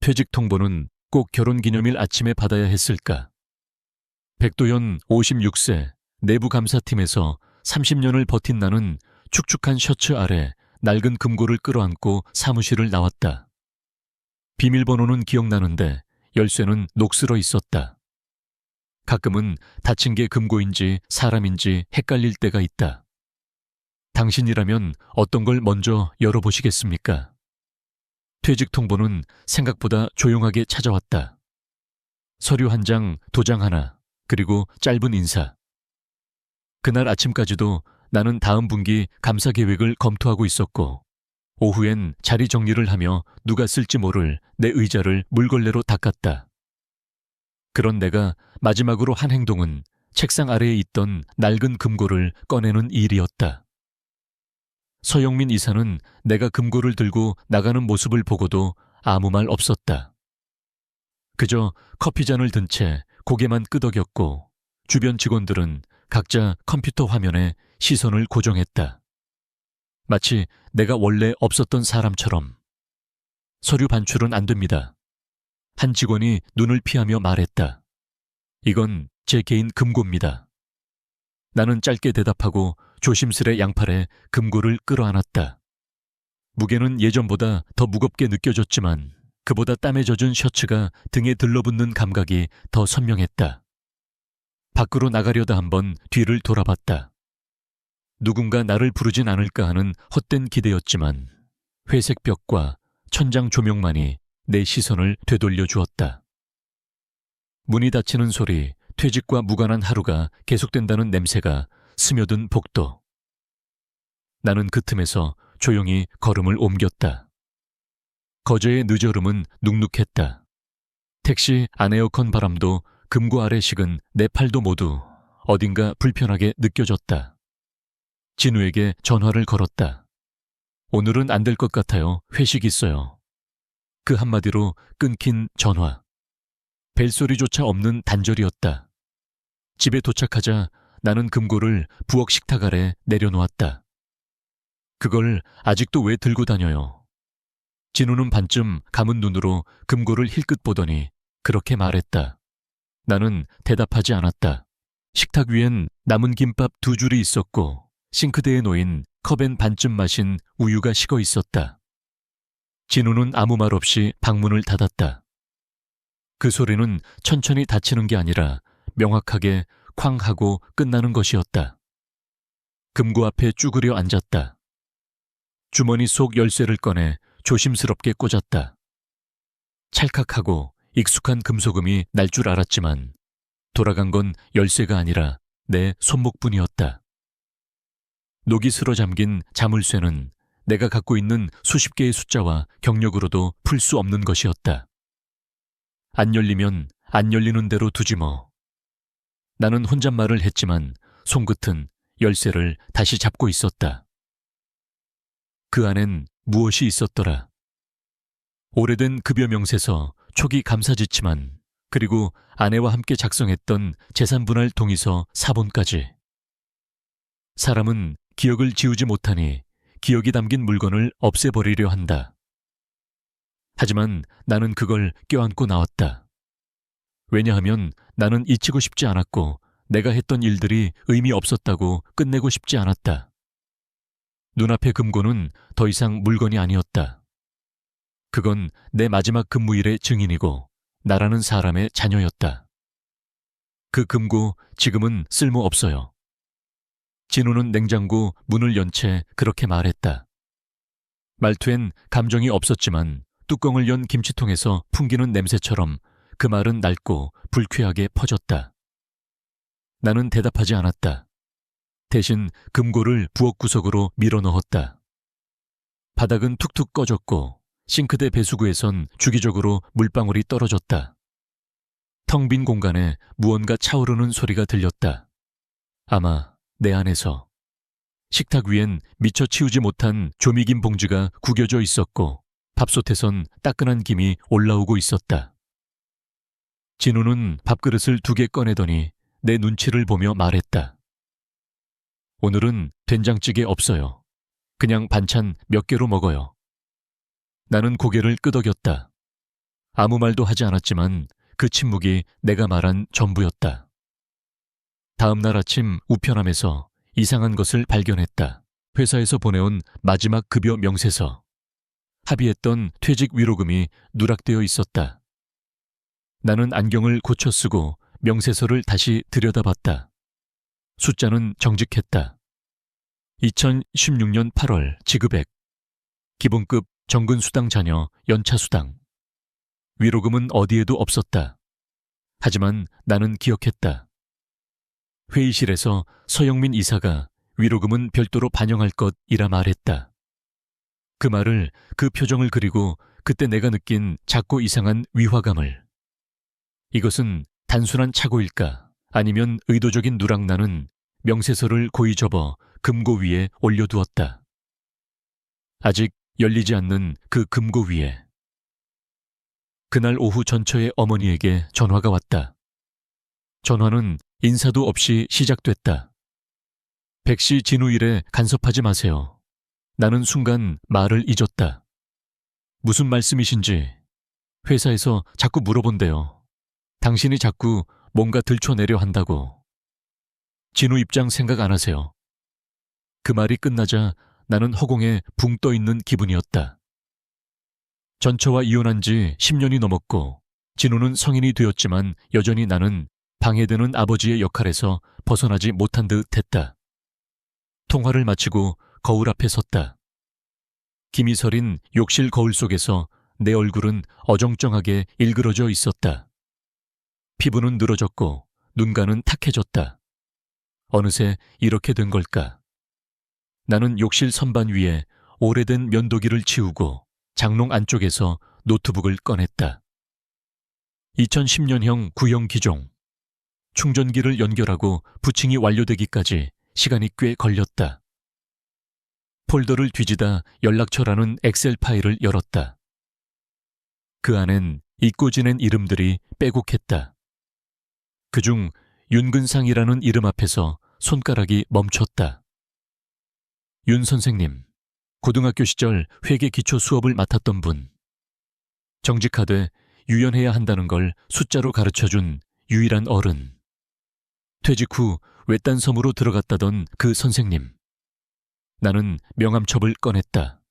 퇴직 통보는 꼭 결혼기념일 아침에 받아야 했을까? 백도연 56세 내부감사팀에서 30년을 버틴 나는 축축한 셔츠 아래 낡은 금고를 끌어안고 사무실을 나왔다. 비밀번호는 기억나는데 열쇠는 녹슬어 있었다. 가끔은 다친 게 금고인지 사람인지 헷갈릴 때가 있다. 당신이라면 어떤 걸 먼저 열어보시겠습니까? 퇴직 통보는 생각보다 조용하게 찾아왔다. 서류 한 장, 도장 하나, 그리고 짧은 인사. 그날 아침까지도 나는 다음 분기 감사 계획을 검토하고 있었고, 오후엔 자리 정리를 하며 누가 쓸지 모를 내 의자를 물걸레로 닦았다. 그런 내가 마지막으로 한 행동은 책상 아래에 있던 낡은 금고를 꺼내는 일이었다. 서영민 이사는 내가 금고를 들고 나가는 모습을 보고도 아무 말 없었다. 그저 커피잔을 든 채 고개만 끄덕였고 주변 직원들은 각자 컴퓨터 화면에 시선을 고정했다. 마치 내가 원래 없었던 사람처럼. 서류 반출은 안 됩니다. 한 직원이 눈을 피하며 말했다. 이건 제 개인 금고입니다. 나는 짧게 대답하고 조심스레 양팔에 금고를 끌어안았다. 무게는 예전보다 더 무겁게 느껴졌지만 그보다 땀에 젖은 셔츠가 등에 들러붙는 감각이 더 선명했다. 밖으로 나가려다 한번 뒤를 돌아봤다. 누군가 나를 부르진 않을까 하는 헛된 기대였지만 회색 벽과 천장 조명만이 내 시선을 되돌려 주었다. 문이 닫히는 소리, 퇴직과 무관한 하루가 계속된다는 냄새가 스며든 복도. 나는 그 틈에서 조용히 걸음을 옮겼다. 거제의 늦얼음은 눅눅했다. 택시 안 에어컨 바람도 금고 아래 식은 내 팔도 모두 어딘가 불편하게 느껴졌다. 진우에게 전화를 걸었다. 오늘은 안 될 것 같아요. 회식 있어요. 그 한마디로 끊긴 전화. 벨소리조차 없는 단절이었다. 집에 도착하자 나는 금고를 부엌 식탁 아래 내려놓았다. 그걸 아직도 왜 들고 다녀요? 진우는 반쯤 감은 눈으로 금고를 힐끗 보더니 그렇게 말했다. 나는 대답하지 않았다. 식탁 위엔 남은 김밥 2줄이 있었고 싱크대에 놓인 컵엔 반쯤 마신 우유가 식어 있었다. 진우는 아무 말 없이 방문을 닫았다. 그 소리는 천천히 닫히는 게 아니라 명확하게 쾅 하고 끝나는 것이었다. 금고 앞에 쭈그려 앉았다. 주머니 속 열쇠를 꺼내 조심스럽게 꽂았다. 찰칵하고 익숙한 금소금이 날 줄 알았지만 돌아간 건 열쇠가 아니라 내 손목뿐이었다. 녹이 슬어 잠긴 자물쇠는 내가 갖고 있는 수십 개의 숫자와 경력으로도 풀 수 없는 것이었다. 안 열리면 안 열리는 대로 두지 뭐. 나는 혼잣말을 했지만 손끝은 열쇠를 다시 잡고 있었다. 그 안엔 무엇이 있었더라. 오래된 급여 명세서, 초기 감사 지침안, 그리고 아내와 함께 작성했던 재산분할 동의서 사본까지. 사람은 기억을 지우지 못하니 기억이 담긴 물건을 없애버리려 한다. 하지만 나는 그걸 껴안고 나왔다. 왜냐하면 나는 잊히고 싶지 않았고 내가 했던 일들이 의미 없었다고 끝내고 싶지 않았다. 눈앞의 금고는 더 이상 물건이 아니었다. 그건 내 마지막 근무일의 증인이고 나라는 사람의 자녀였다. 그 금고 지금은 쓸모없어요. 진우는 냉장고 문을 연 채 그렇게 말했다. 말투엔 감정이 없었지만 뚜껑을 연 김치통에서 풍기는 냄새처럼 그 말은 낡고 불쾌하게 퍼졌다. 나는 대답하지 않았다. 대신 금고를 부엌 구석으로 밀어 넣었다. 바닥은 툭툭 꺼졌고 싱크대 배수구에선 주기적으로 물방울이 떨어졌다. 텅 빈 공간에 무언가 차오르는 소리가 들렸다. 아마 내 안에서. 식탁 위엔 미처 치우지 못한 조미김 봉지가 구겨져 있었고 밥솥에선 따끈한 김이 올라오고 있었다. 진우는 밥그릇을 2개 꺼내더니 내 눈치를 보며 말했다. 오늘은 된장찌개 없어요. 그냥 반찬 몇 개로 먹어요. 나는 고개를 끄덕였다. 아무 말도 하지 않았지만 그 침묵이 내가 말한 전부였다. 다음 날 아침 우편함에서 이상한 것을 발견했다. 회사에서 보내온 마지막 급여 명세서. 합의했던 퇴직 위로금이 누락되어 있었다. 나는 안경을 고쳐 쓰고 명세서를 다시 들여다봤다. 숫자는 정직했다. 2016년 8월 지급액. 기본급 정근수당 자녀 연차수당. 위로금은 어디에도 없었다. 하지만 나는 기억했다. 회의실에서 서영민 이사가 위로금은 별도로 반영할 것이라 말했다. 그 말을, 그 표정을 그리고 그때 내가 느낀 작고 이상한 위화감을. 이것은 단순한 착오일까 아니면 의도적인 누락나는 명세서를 고이 접어 금고 위에 올려두었다. 아직 열리지 않는 그 금고 위에. 그날 오후 전처의 어머니에게 전화가 왔다. 전화는 인사도 없이 시작됐다. 백씨 진우 일에 간섭하지 마세요. 나는 순간 말을 잊었다. 무슨 말씀이신지. 회사에서 자꾸 물어본대요. 당신이 자꾸 뭔가 들춰내려 한다고. 진우 입장 생각 안 하세요. 그 말이 끝나자 나는 허공에 붕 떠 있는 기분이었다. 전처와 이혼한 지 10년이 넘었고 진우는 성인이 되었지만 여전히 나는 방해되는 아버지의 역할에서 벗어나지 못한 듯 했다. 통화를 마치고 거울 앞에 섰다. 김이 서린 욕실 거울 속에서 내 얼굴은 어정쩡하게 일그러져 있었다. 피부는 늘어졌고 눈가는 탁해졌다. 어느새 이렇게 된 걸까? 나는 욕실 선반 위에 오래된 면도기를 치우고 장롱 안쪽에서 노트북을 꺼냈다. 2010년형 구형 기종. 충전기를 연결하고 부칭이 완료되기까지 시간이 꽤 걸렸다. 폴더를 뒤지다 연락처라는 엑셀 파일을 열었다. 그 안엔 잊고 지낸 이름들이 빼곡했다. 그중 윤근상이라는 이름 앞에서 손가락이 멈췄다. 윤 선생님, 고등학교 시절 회계 기초 수업을 맡았던 분. 정직하되 유연해야 한다는 걸 숫자로 가르쳐준 유일한 어른. 퇴직 후 외딴 섬으로 들어갔다던 그 선생님. 나는 명함첩을 꺼냈다.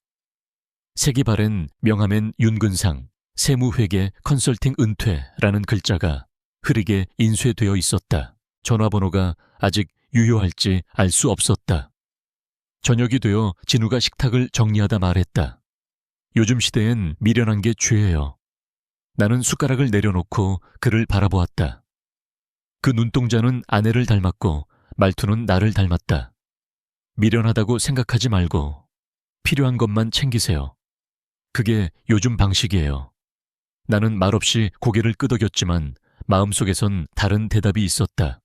색이 바랜 명함엔 윤근상, 세무회계 컨설팅 은퇴라는 글자가 흐리게 인쇄되어 있었다. 전화번호가 아직 유효할지 알 수 없었다. 저녁이 되어 진우가 식탁을 정리하다 말했다. 요즘 시대엔 미련한 게 죄예요. 나는 숟가락을 내려놓고 그를 바라보았다. 그 눈동자는 아내를 닮았고 말투는 나를 닮았다. 미련하다고 생각하지 말고 필요한 것만 챙기세요. 그게 요즘 방식이에요. 나는 말없이 고개를 끄덕였지만 마음속에선 다른 대답이 있었다.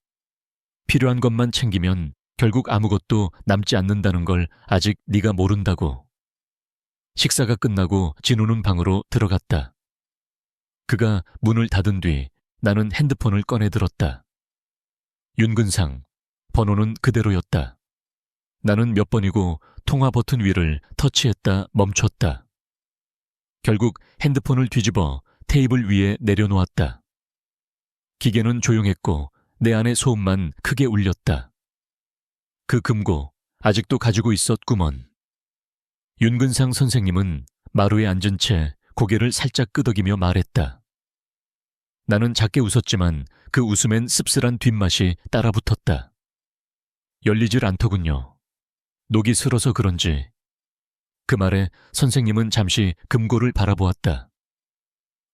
필요한 것만 챙기면 결국 아무것도 남지 않는다는 걸 아직 네가 모른다고. 식사가 끝나고 진우는 방으로 들어갔다. 그가 문을 닫은 뒤 나는 핸드폰을 꺼내 들었다. 윤근상, 번호는 그대로였다. 나는 몇 번이고 통화 버튼 위를 터치했다 멈췄다. 결국 핸드폰을 뒤집어 테이블 위에 내려놓았다. 기계는 조용했고 내 안의 소음만 크게 울렸다. 그 금고 아직도 가지고 있었구먼. 윤근상 선생님은 마루에 앉은 채 고개를 살짝 끄덕이며 말했다. 나는 작게 웃었지만 그 웃음엔 씁쓸한 뒷맛이 따라붙었다. 열리질 않더군요. 녹이 슬어서 그런지. 그 말에 선생님은 잠시 금고를 바라보았다.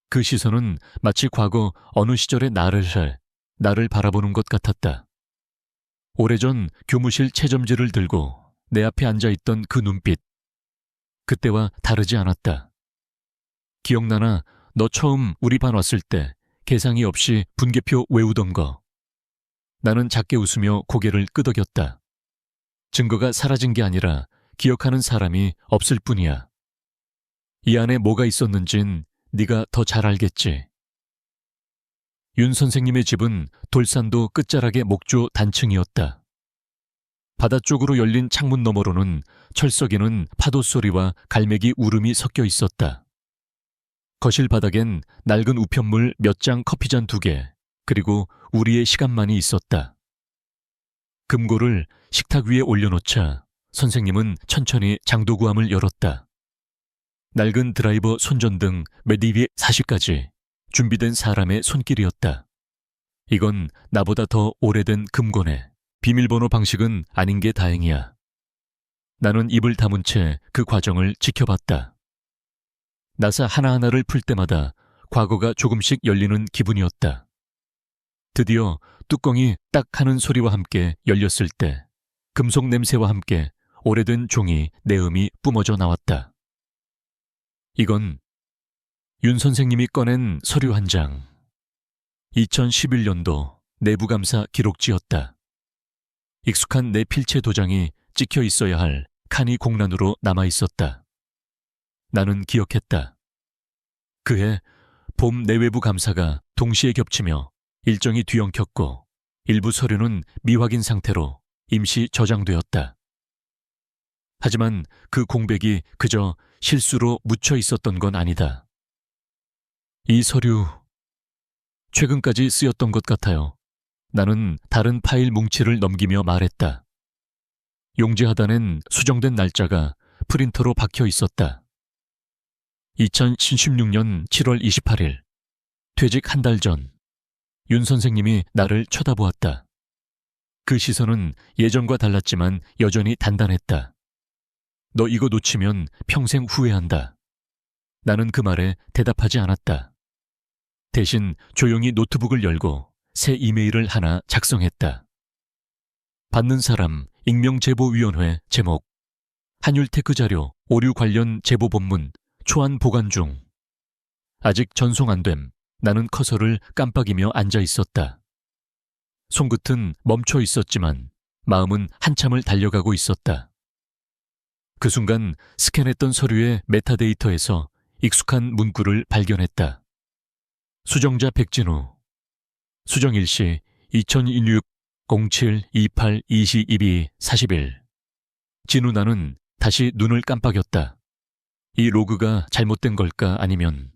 그 시선은 마치 과거 어느 시절의 나를 바라보는 것 같았다. 오래전 교무실 채점지를 들고 내 앞에 앉아있던 그 눈빛. 그때와 다르지 않았다. 기억나나 너 처음 우리 반 왔을 때 계상이 없이 분계표 외우던 거. 나는 작게 웃으며 고개를 끄덕였다. 증거가 사라진 게 아니라 기억하는 사람이 없을 뿐이야. 이 안에 뭐가 있었는진 네가 더 잘 알겠지. 윤 선생님의 집은 돌산도 끝자락의 목조 단층이었다. 바다 쪽으로 열린 창문 너머로는 철석에는 파도 소리와 갈매기 울음이 섞여 있었다. 거실 바닥엔 낡은 우편물 몇 장, 커피잔 2개, 그리고 우리의 시간만이 있었다. 금고를 식탁 위에 올려놓자 선생님은 천천히 장도구함을 열었다. 낡은 드라이버 손전등 몇 입의 사실까지 준비된 사람의 손길이었다. 이건 나보다 더 오래된 금고네. 비밀번호 방식은 아닌 게 다행이야. 나는 입을 다문 채 그 과정을 지켜봤다. 나사 하나하나를 풀 때마다 과거가 조금씩 열리는 기분이었다. 드디어 뚜껑이 딱 하는 소리와 함께 열렸을 때 금속 냄새와 함께 오래된 종이 내음이 뿜어져 나왔다. 이건 윤 선생님이 꺼낸 서류 한 장. 2011년도 내부감사 기록지였다. 익숙한 내 필체 도장이 찍혀 있어야 할 칸이 공란으로 남아 있었다. 나는 기억했다. 그해 봄 내외부 감사가 동시에 겹치며 일정이 뒤엉켰고 일부 서류는 미확인 상태로 임시 저장되었다. 하지만 그 공백이 그저 실수로 묻혀 있었던 건 아니다. 이 서류, 최근까지 쓰였던 것 같아요. 나는 다른 파일 뭉치를 넘기며 말했다. 용지 하단엔 수정된 날짜가 프린터로 박혀 있었다. 2016년 7월 28일, 퇴직 한 달 전, 윤 선생님이 나를 쳐다보았다. 그 시선은 예전과 달랐지만 여전히 단단했다. 너 이거 놓치면 평생 후회한다. 나는 그 말에 대답하지 않았다. 대신 조용히 노트북을 열고 새 이메일을 하나 작성했다. 받는 사람 익명제보위원회 제목 한율테크 자료 오류 관련 제보 본문 초안 보관 중. 아직 전송 안 됨. 나는 커서를 깜빡이며 앉아 있었다. 손끝은 멈춰 있었지만 마음은 한참을 달려가고 있었다. 그 순간 스캔했던 서류의 메타데이터에서 익숙한 문구를 발견했다. 수정자 백진우. 수정 일시 2016-07-28-22-41. 진우. 나는 다시 눈을 깜빡였다. 이 로그가 잘못된 걸까 아니면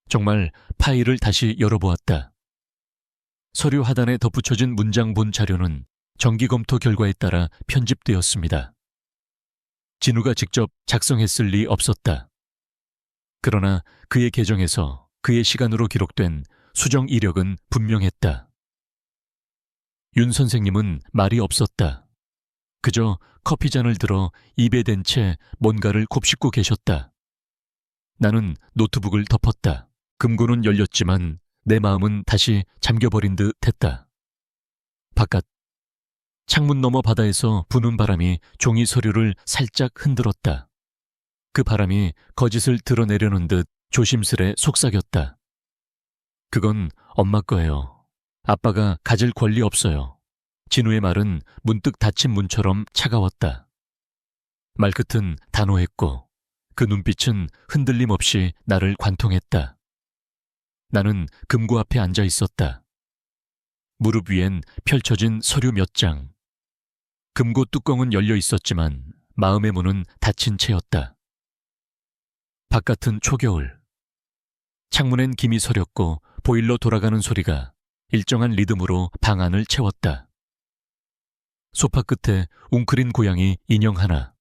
정말 파일을 다시 열어보았다. 서류 하단에 덧붙여진 문장 본 자료는 정기검토 결과에 따라 편집되었습니다. 진우가 직접 작성했을 리 없었다. 그러나 그의 계정에서 그의 시간으로 기록된 수정 이력은 분명했다. 윤 선생님은 말이 없었다. 그저 커피잔을 들어 입에 댄 채 뭔가를 곱씹고 계셨다. 나는 노트북을 덮었다. 금고는 열렸지만 내 마음은 다시 잠겨버린 듯 했다. 바깥 창문 너머 바다에서 부는 바람이 종이 서류를 살짝 흔들었다. 그 바람이 거짓을 드러내려는 듯 조심스레 속삭였다. 그건 엄마 거예요. 아빠가 가질 권리 없어요. 진우의 말은 문득 닫힌 문처럼 차가웠다. 말끝은 단호했고 그 눈빛은 흔들림 없이 나를 관통했다. 나는 금고 앞에 앉아 있었다. 무릎 위엔 펼쳐진 서류 몇 장. 금고 뚜껑은 열려 있었지만 마음의 문은 닫힌 채였다. 바깥은 초겨울. 창문엔 김이 서렸고 보일러 돌아가는 소리가 일정한 리듬으로 방 안을 채웠다. 소파 끝에 웅크린 고양이 인형 하나.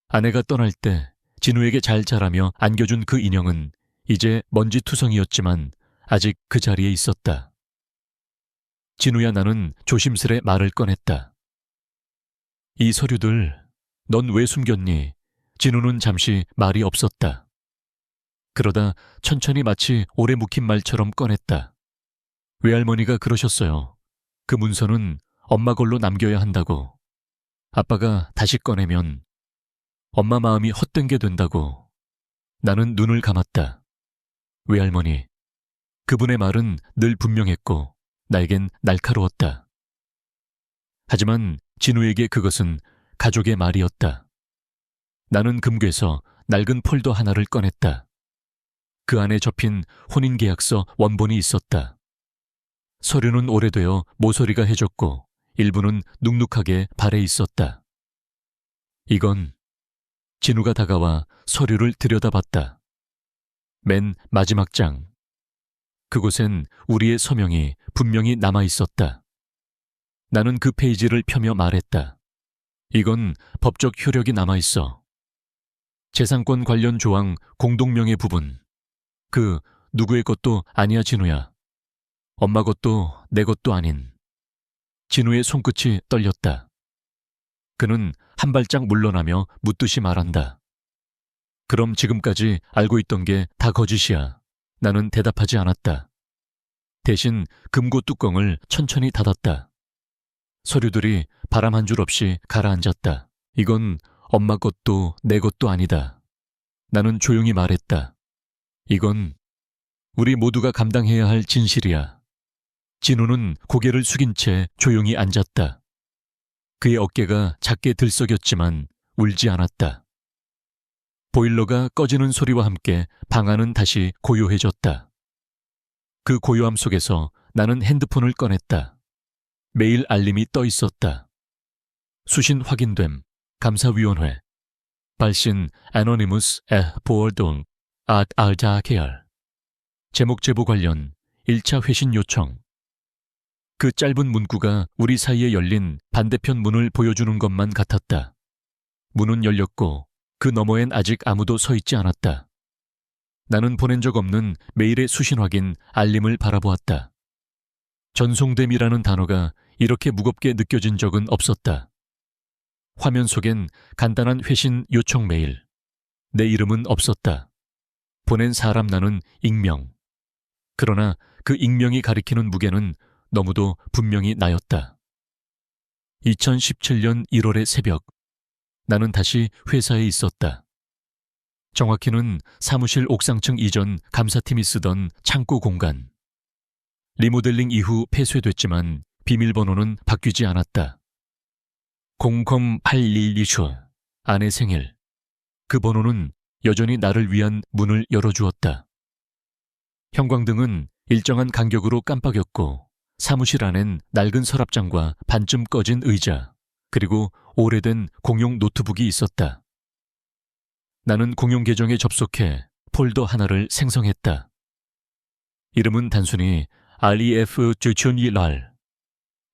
아내가 떠날 때 진우에게 잘 자라며 안겨준 그 인형은 이제 먼지투성이었지만 아직 그 자리에 있었다. 진우야. 나는 조심스레 말을 꺼냈다. 이 서류들 넌 왜 숨겼니? 진우는 잠시 말이 없었다. 그러다 천천히 마치 오래 묵힌 말처럼 꺼냈다. 외할머니가 그러셨어요. 그 문서는 엄마 걸로 남겨야 한다고. 아빠가 다시 꺼내면 엄마 마음이 헛된 게 된다고. 나는 눈을 감았다. 외할머니. 그분의 말은 늘 분명했고 나에겐 날카로웠다. 하지만 진우에게 그것은 가족의 말이었다. 나는 금괴에서 낡은 폴더 하나를 꺼냈다. 그 안에 접힌 혼인계약서 원본이 있었다. 서류는 오래되어 모서리가 해졌고 일부는 눅눅하게 발해 있었다. 이건. 진우가 다가와 서류를 들여다봤다. 맨 마지막 장. 그곳엔 우리의 서명이 분명히 남아 있었다. 나는 그 페이지를 펴며 말했다. 이건 법적 효력이 남아 있어. 재산권 관련 조항 공동명의 부분. 그 누구의 것도 아니야, 진우야. 엄마 것도 내 것도 아닌. 진우의 손끝이 떨렸다. 그는 한 발짝 물러나며 묻듯이 말한다. 그럼 지금까지 알고 있던 게 다 거짓이야. 나는 대답하지 않았다. 대신 금고 뚜껑을 천천히 닫았다. 서류들이 바람 한 줄 없이 가라앉았다. 이건 엄마 것도 내 것도 아니다. 나는 조용히 말했다. 이건 우리 모두가 감당해야 할 진실이야. 진우는 고개를 숙인 채 조용히 앉았다. 그의 어깨가 작게 들썩였지만 울지 않았다. 보일러가 꺼지는 소리와 함께 방 안은 다시 고요해졌다. 그 고요함 속에서 나는 핸드폰을 꺼냈다. 메일 알림이 떠 있었다. 수신 확인됨. 감사위원회. 발신 Anonymous 에 보얼동 앗 알자 계열. 제목 제보 관련 1차 회신 요청. 그 짧은 문구가 우리 사이에 열린 반대편 문을 보여주는 것만 같았다. 문은 열렸고 그 너머엔 아직 아무도 서 있지 않았다. 나는 보낸 적 없는 메일의 수신 확인 알림을 바라보았다. 전송됨이라는 단어가 이렇게 무겁게 느껴진 적은 없었다. 화면 속엔 간단한 회신 요청 메일. 내 이름은 없었다. 보낸 사람 나는 익명. 그러나 그 익명이 가리키는 무게는 너무도 분명히 나였다. 2017년 1월의 새벽. 나는 다시 회사에 있었다. 정확히는 사무실 옥상층 이전 감사팀이 쓰던 창고 공간. 리모델링 이후 폐쇄됐지만 비밀번호는 바뀌지 않았다. 00812슈 아내 생일. 그 번호는 여전히 나를 위한 문을 열어주었다. 형광등은 일정한 간격으로 깜빡였고 사무실 안엔 낡은 서랍장과 반쯤 꺼진 의자, 그리고 오래된 공용 노트북이 있었다. 나는 공용 계정에 접속해 폴더 하나를 생성했다. 이름은 단순히 REF 주춘이랄.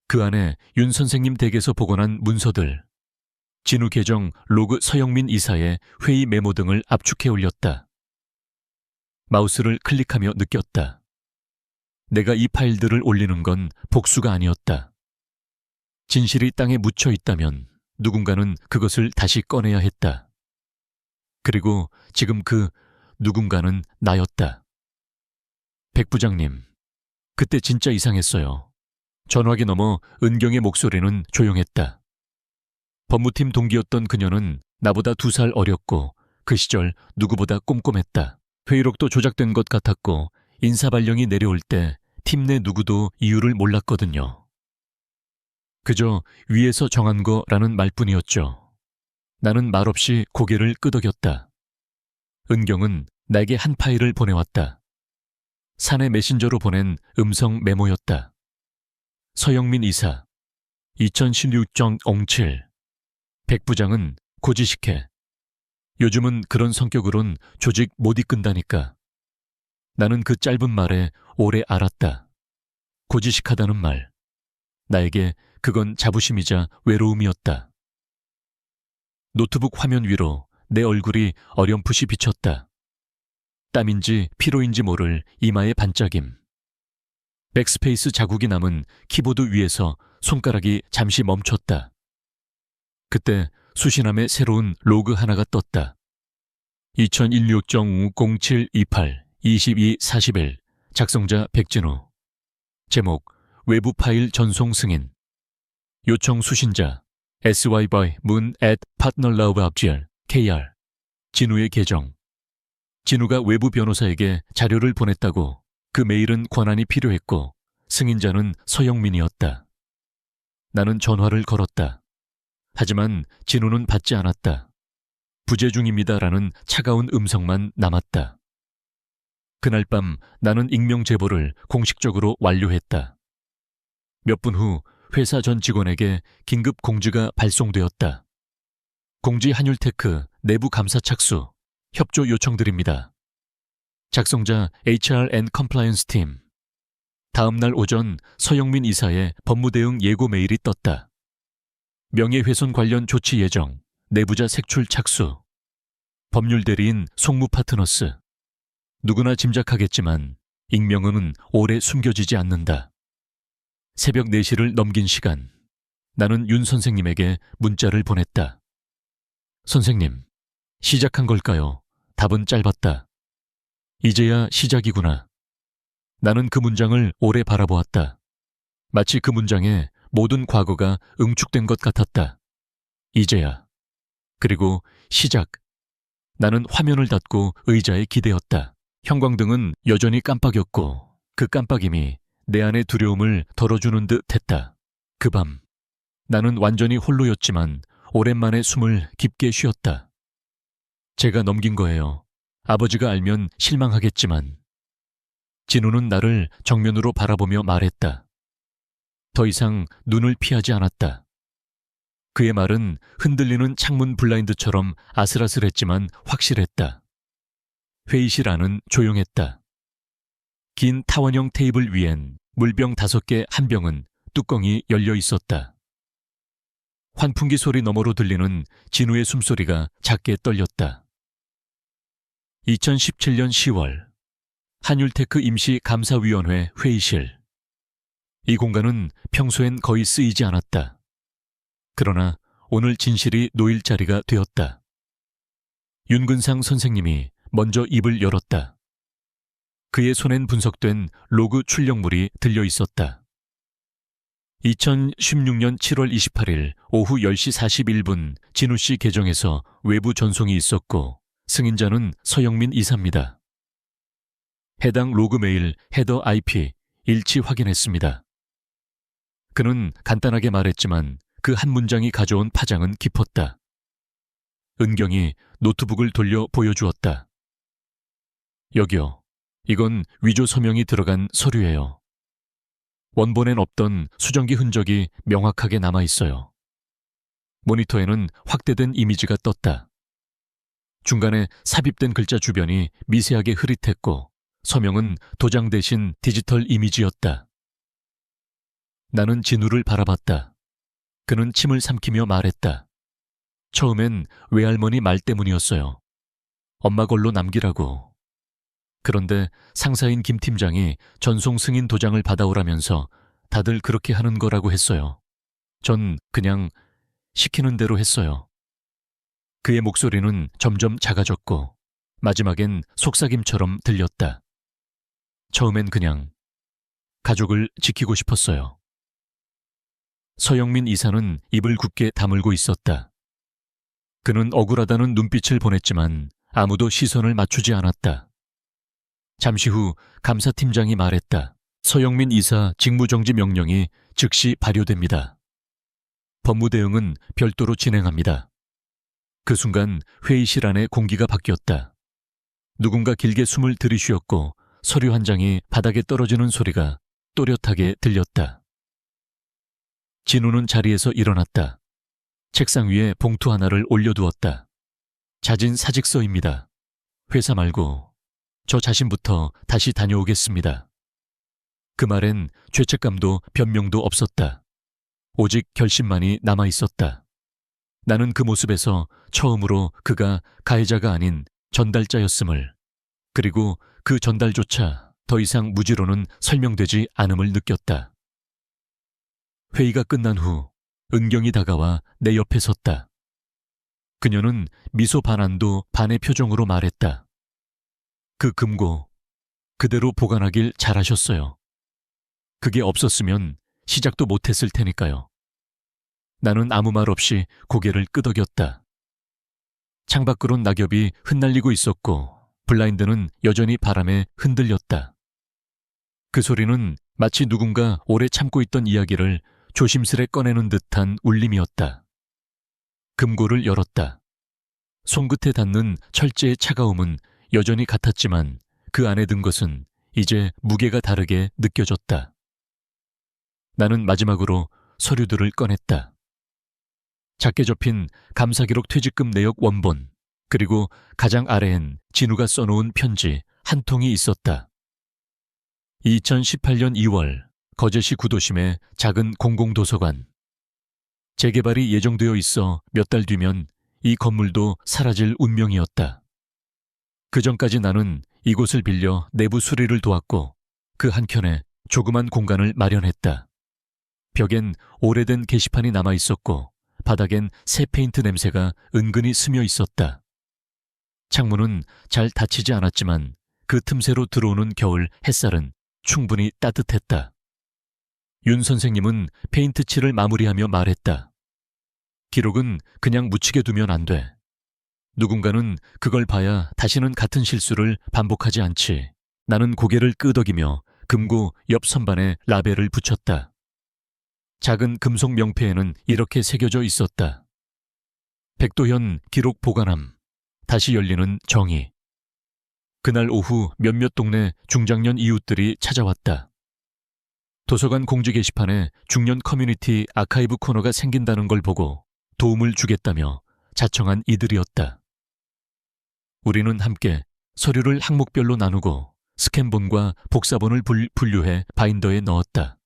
그 안에 윤 선생님 댁에서 복원한 문서들, 진우 계정 로그 서영민 이사의 회의 메모 등을 압축해 올렸다. 마우스를 클릭하며 느꼈다. 내가 이 파일들을 올리는 건 복수가 아니었다. 진실이 땅에 묻혀 있다면 누군가는 그것을 다시 꺼내야 했다. 그리고 지금 그 누군가는 나였다. 백 부장님, 그때 진짜 이상했어요. 전화기 너머 은경의 목소리는 조용했다. 법무팀 동기였던 그녀는 나보다 2살 어렸고 그 시절 누구보다 꼼꼼했다. 회의록도 조작된 것 같았고 인사발령이 내려올 때 팀 내 누구도 이유를 몰랐거든요. 그저 위에서 정한 거라는 말뿐이었죠. 나는 말없이 고개를 끄덕였다. 은경은 나에게 한 파일을 보내왔다. 사내 메신저로 보낸 음성 메모였다. 서영민 이사 2016.07 백 부장은 고지식해. 요즘은 그런 성격으론 조직 못 이끈다니까. 나는 그 짧은 말에 오래 알았다. 고지식하다는 말. 나에게 그건 자부심이자 외로움이었다. 노트북 화면 위로 내 얼굴이 어렴풋이 비쳤다. 땀인지 피로인지 모를 이마의 반짝임. 백스페이스 자국이 남은 키보드 위에서 손가락이 잠시 멈췄다. 그때 수신함에 새로운 로그 하나가 떴다. 2016.0728-2241 작성자 백진우. 제목 외부 파일 전송 승인. 요청 수신자 SY by moon at partner love abgr KR. 진우의 계정. 진우가 외부 변호사에게 자료를 보냈다고. 그 메일은 권한이 필요했고 승인자는 서영민이었다. 나는 전화를 걸었다. 하지만 진우는 받지 않았다. 부재 중입니다라는 차가운 음성만 남았다. 그날 밤 나는 익명 제보를 공식적으로 완료했다. 몇 분 후 회사 전 직원에게 긴급 공지가 발송되었다. 공지 한율테크 내부 감사 착수, 협조 요청드립니다. 작성자 HR and Compliance 팀. 다음 날 오전 서영민 이사의 법무대응 예고 메일이 떴다. 명예훼손 관련 조치 예정, 내부자 색출 착수. 법률 대리인 송무 파트너스. 누구나 짐작하겠지만 익명은 오래 숨겨지지 않는다. 새벽 4시를 넘긴 시간, 나는 윤 선생님에게 문자를 보냈다. 선생님, 시작한 걸까요? 답은 짧았다. 이제야 시작이구나. 나는 그 문장을 오래 바라보았다. 마치 그 문장에 모든 과거가 응축된 것 같았다. 이제야. 그리고 시작. 나는 화면을 닫고 의자에 기대었다. 형광등은 여전히 깜빡였고 그 깜빡임이 내 안의 두려움을 덜어주는 듯 했다. 그 밤, 나는 완전히 홀로였지만 오랜만에 숨을 깊게 쉬었다. 제가 넘긴 거예요. 아버지가 알면 실망하겠지만. 진우는 나를 정면으로 바라보며 말했다. 더 이상 눈을 피하지 않았다. 그의 말은 흔들리는 창문 블라인드처럼 아슬아슬했지만 확실했다. 회의실 안은 조용했다. 긴 타원형 테이블 위엔 물병 5개 한 병은 뚜껑이 열려 있었다. 환풍기 소리 너머로 들리는 진우의 숨소리가 작게 떨렸다. 2017년 10월 한율테크 임시감사위원회 회의실. 이 공간은 평소엔 거의 쓰이지 않았다. 그러나 오늘 진실이 놓일 자리가 되었다. 윤근상 선생님이 먼저 입을 열었다. 그의 손엔 분석된 로그 출력물이 들려 있었다. 2016년 7월 28일 오후 10시 41분 진우 씨 계정에서 외부 전송이 있었고 승인자는 서영민 이사입니다. 해당 로그 메일 헤더 IP 일치 확인했습니다. 그는 간단하게 말했지만 그 한 문장이 가져온 파장은 깊었다. 은경이 노트북을 돌려 보여주었다. 여기요. 이건 위조 서명이 들어간 서류예요. 원본엔 없던 수정기 흔적이 명확하게 남아있어요. 모니터에는 확대된 이미지가 떴다. 중간에 삽입된 글자 주변이 미세하게 흐릿했고 서명은 도장 대신 디지털 이미지였다. 나는 진우를 바라봤다. 그는 침을 삼키며 말했다. 처음엔 외할머니 말 때문이었어요. 엄마 걸로 남기라고. 그런데 상사인 김 팀장이 전송 승인 도장을 받아오라면서 다들 그렇게 하는 거라고 했어요. 전 그냥 시키는 대로 했어요. 그의 목소리는 점점 작아졌고 마지막엔 속삭임처럼 들렸다. 처음엔 그냥 가족을 지키고 싶었어요. 서영민 이사는 입을 굳게 다물고 있었다. 그는 억울하다는 눈빛을 보냈지만 아무도 시선을 맞추지 않았다. 잠시 후 감사팀장이 말했다. 서영민 이사 직무정지 명령이 즉시 발효됩니다. 법무대응은 별도로 진행합니다. 그 순간 회의실 안의 공기가 바뀌었다. 누군가 길게 숨을 들이쉬었고 서류 한 장이 바닥에 떨어지는 소리가 또렷하게 들렸다. 진우는 자리에서 일어났다. 책상 위에 봉투 하나를 올려두었다. 자진 사직서입니다. 회사 말고 저 자신부터 다시 다녀오겠습니다. 그 말엔 죄책감도 변명도 없었다. 오직 결심만이 남아있었다. 나는 그 모습에서 처음으로 그가 가해자가 아닌 전달자였음을, 그리고 그 전달조차 더 이상 무지로는 설명되지 않음을 느꼈다. 회의가 끝난 후 은경이 다가와 내 옆에 섰다. 그녀는 미소 반안도 반의 표정으로 말했다. 그 금고 그대로 보관하길 잘하셨어요. 그게 없었으면 시작도 못했을 테니까요. 나는 아무 말 없이 고개를 끄덕였다. 창밖으론 낙엽이 흩날리고 있었고 블라인드는 여전히 바람에 흔들렸다. 그 소리는 마치 누군가 오래 참고 있던 이야기를 조심스레 꺼내는 듯한 울림이었다. 금고를 열었다. 손끝에 닿는 철제의 차가움은 여전히 같았지만 그 안에 든 것은 이제 무게가 다르게 느껴졌다. 나는 마지막으로 서류들을 꺼냈다. 작게 접힌 감사기록 퇴직금 내역 원본, 그리고 가장 아래엔 진우가 써놓은 편지 한 통이 있었다. 2018년 2월 거제시 구도심의 작은 공공도서관. 재개발이 예정되어 있어 몇 달 뒤면 이 건물도 사라질 운명이었다. 그전까지 나는 이곳을 빌려 내부 수리를 도왔고 그 한켠에 조그만 공간을 마련했다. 벽엔 오래된 게시판이 남아 있었고 바닥엔 새 페인트 냄새가 은근히 스며 있었다. 창문은 잘 닫히지 않았지만 그 틈새로 들어오는 겨울 햇살은 충분히 따뜻했다. 윤 선생님은 페인트 칠을 마무리하며 말했다. 기록은 그냥 묻히게 두면 안 돼. 누군가는 그걸 봐야 다시는 같은 실수를 반복하지 않지. 나는 고개를 끄덕이며 금고 옆 선반에 라벨을 붙였다. 작은 금속 명패에는 이렇게 새겨져 있었다. 백도현 기록 보관함. 다시 열리는 정의. 그날 오후 몇몇 동네 중장년 이웃들이 찾아왔다. 도서관 공지 게시판에 중년 커뮤니티 아카이브 코너가 생긴다는 걸 보고 도움을 주겠다며 자청한 이들이었다. 우리는 함께 서류를 항목별로 나누고 스캔본과 복사본을 분류해 바인더에 넣었다.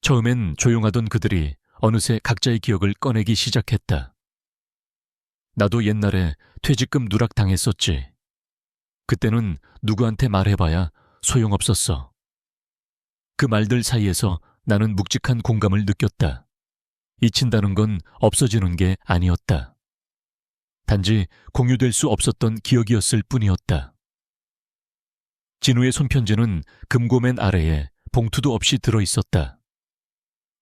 처음엔 조용하던 그들이 어느새 각자의 기억을 꺼내기 시작했다. 나도 옛날에 퇴직금 누락당했었지. 그때는 누구한테 말해봐야 소용없었어. 그 말들 사이에서 나는 묵직한 공감을 느꼈다. 잊힌다는 건 없어지는 게 아니었다. 단지 공유될 수 없었던 기억이었을 뿐이었다. 진우의 손편지는 금고맨 아래에 봉투도 없이 들어있었다.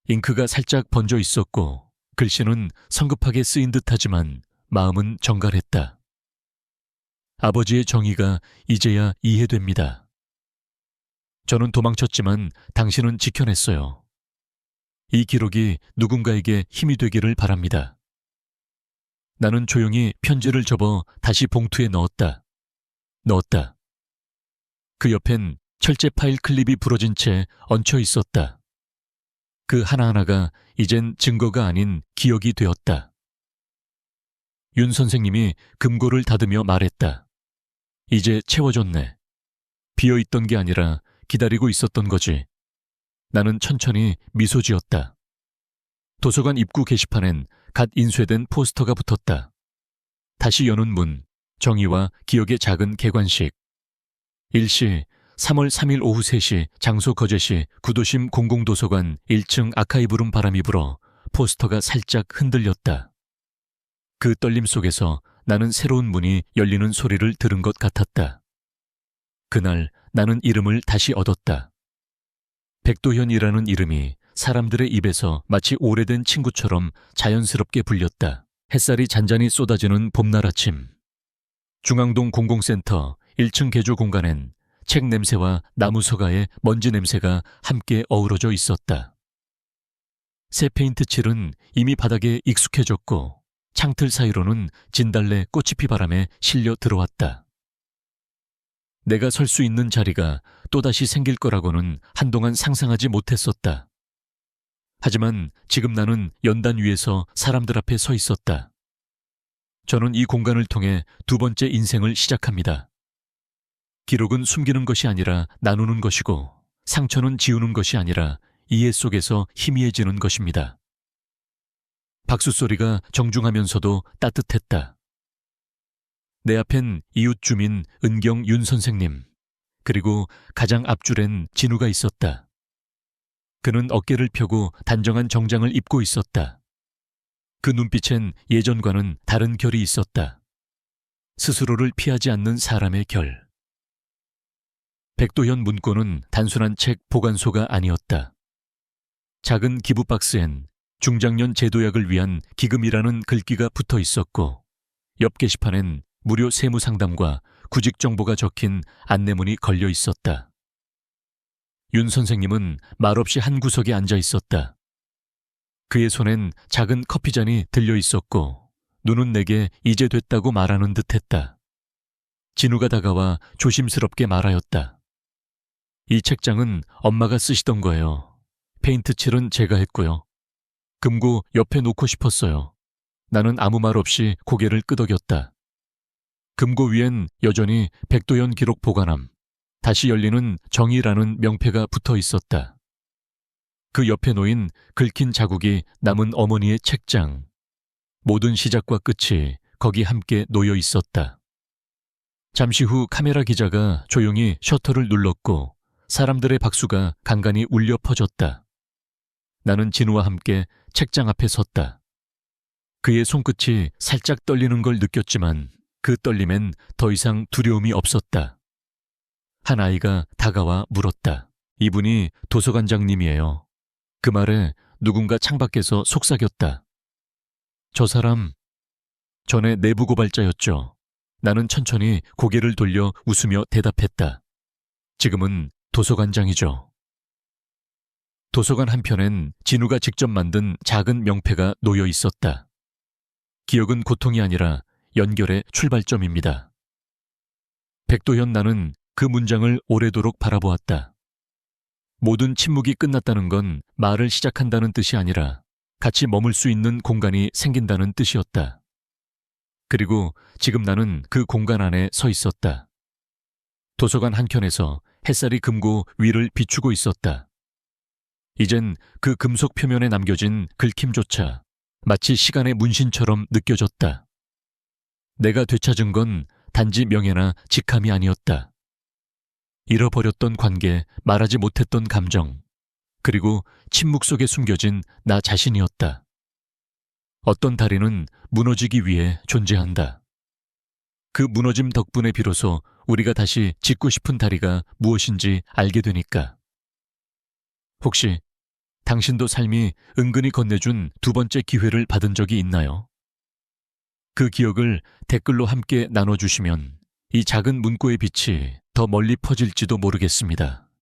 잉크가 살짝 번져 있었고 글씨는 성급하게 쓰인 듯하지만 마음은 정갈했다. 아버지의 정의가 이제야 이해됩니다. 저는 도망쳤지만 당신은 지켜냈어요. 이 기록이 누군가에게 힘이 되기를 바랍니다. 나는 조용히 편지를 접어 다시 봉투에 넣었다. 그 옆엔 철제 파일 클립이 부러진 채 얹혀 있었다. 그 하나하나가 이젠 증거가 아닌 기억이 되었다. 윤 선생님이 금고를 닫으며 말했다. 이제 채워졌네. 비어있던 게 아니라 기다리고 있었던 거지. 나는 천천히 미소 지었다. 도서관 입구 게시판엔 갓 인쇄된 포스터가 붙었다. 다시 여는 문, 정의와 기억의 작은 개관식. 일시 3월 3일 오후 3시 장소 거제시 구도심 공공도서관 1층 아카이브룸. 바람이 불어 포스터가 살짝 흔들렸다. 그 떨림 속에서 나는 새로운 문이 열리는 소리를 들은 것 같았다. 그날 나는 이름을 다시 얻었다. 백도현이라는 이름이 사람들의 입에서 마치 오래된 친구처럼 자연스럽게 불렸다. 햇살이 잔잔히 쏟아지는 봄날 아침. 중앙동 공공센터 1층 개조 공간엔 책 냄새와 나무 서가의 먼지 냄새가 함께 어우러져 있었다. 새 페인트 칠은 이미 바닥에 익숙해졌고 창틀 사이로는 진달래 꽃잎이 바람에 실려 들어왔다. 내가 설 수 있는 자리가 또다시 생길 거라고는 한동안 상상하지 못했었다. 하지만 지금 나는 연단 위에서 사람들 앞에 서 있었다. 저는 이 공간을 통해 두 번째 인생을 시작합니다. 기록은 숨기는 것이 아니라 나누는 것이고 상처는 지우는 것이 아니라 이해 속에서 희미해지는 것입니다. 박수 소리가 정중하면서도 따뜻했다. 내 앞엔 이웃 주민 은경 윤 선생님, 그리고 가장 앞줄엔 진우가 있었다. 그는 어깨를 펴고 단정한 정장을 입고 있었다. 그 눈빛엔 예전과는 다른 결이 있었다. 스스로를 피하지 않는 사람의 결. 백도현 문고는 단순한 책 보관소가 아니었다. 작은 기부 박스엔 중장년 제도약을 위한 기금이라는 글귀가 붙어 있었고 옆 게시판엔 무료 세무 상담과 구직 정보가 적힌 안내문이 걸려 있었다. 윤 선생님은 말없이 한 구석에 앉아 있었다. 그의 손엔 작은 커피잔이 들려 있었고 눈은 내게 이제 됐다고 말하는 듯했다. 진우가 다가와 조심스럽게 말하였다. 이 책장은 엄마가 쓰시던 거예요. 페인트 칠은 제가 했고요. 금고 옆에 놓고 싶었어요. 나는 아무 말 없이 고개를 끄덕였다. 금고 위엔 여전히 백도연 기록 보관함, 다시 열리는 정의라는 명패가 붙어 있었다. 그 옆에 놓인 긁힌 자국이 남은 어머니의 책장. 모든 시작과 끝이 거기 함께 놓여 있었다. 잠시 후 카메라 기자가 조용히 셔터를 눌렀고 사람들의 박수가 간간히 울려 퍼졌다. 나는 진우와 함께 책장 앞에 섰다. 그의 손끝이 살짝 떨리는 걸 느꼈지만 그 떨림엔 더 이상 두려움이 없었다. 한 아이가 다가와 물었다. 이분이 도서관장님이에요. 그 말에 누군가 창밖에서 속삭였다. 저 사람 전에 내부 고발자였죠. 나는 천천히 고개를 돌려 웃으며 대답했다. 지금은 도서관장이죠. 도서관 한편엔 진우가 직접 만든 작은 명패가 놓여 있었다. 기억은 고통이 아니라 연결의 출발점입니다. 백도현. 나는 그 문장을 오래도록 바라보았다. 모든 침묵이 끝났다는 건 말을 시작한다는 뜻이 아니라 같이 머물 수 있는 공간이 생긴다는 뜻이었다. 그리고 지금 나는 그 공간 안에 서 있었다. 도서관 한켠에서 햇살이 금고 위를 비추고 있었다. 이젠 그 금속 표면에 남겨진 긁힘조차 마치 시간의 문신처럼 느껴졌다. 내가 되찾은 건 단지 명예나 직함이 아니었다. 잃어버렸던 관계, 말하지 못했던 감정, 그리고 침묵 속에 숨겨진 나 자신이었다. 어떤 다리는 무너지기 위해 존재한다. 그 무너짐 덕분에 비로소 우리가 다시 짓고 싶은 다리가 무엇인지 알게 되니까. 혹시 당신도 삶이 은근히 건네준 두 번째 기회를 받은 적이 있나요? 그 기억을 댓글로 함께 나눠주시면 이 작은 문구의 빛이 더 멀리 퍼질지도 모르겠습니다.